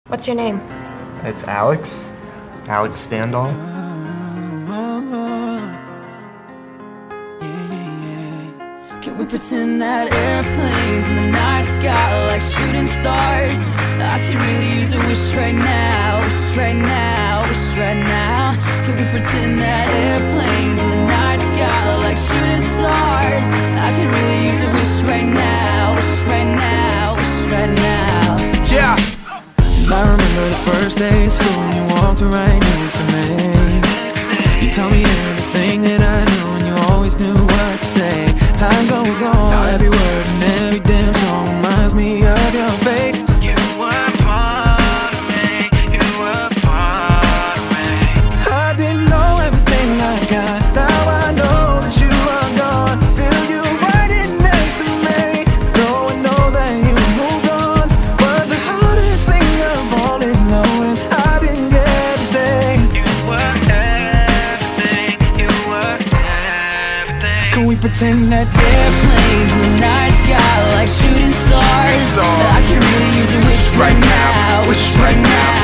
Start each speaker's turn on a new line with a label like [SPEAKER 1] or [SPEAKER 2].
[SPEAKER 1] What's your name?
[SPEAKER 2] It's Alex. Alex Standall.
[SPEAKER 3] Can we pretend that airplanes in the night sky are like shooting stars? I could really use a wish right now, wish right now, wish right now. Can we pretend that airplanes in the night sky are like shooting stars? I could really use a wish right now, wish right now, wish right now.
[SPEAKER 4] Yeah. I remember the first day of school and you walked right next to me. You told me everything that I knew and you always knew what to say. Time goes on, now every word and every damn song reminds me of your face. You were part of me, you were part of me. I didn't know everything I got, now I know that you are gone. Feel you right in next to me, though I know that you moved on. But the hardest thing of all is knowing I didn't get to stay. You were everything, you were everything. Can we pretend that
[SPEAKER 3] Airplanes in the night sky like shooting stars? I could really use a wish right now, wish right now.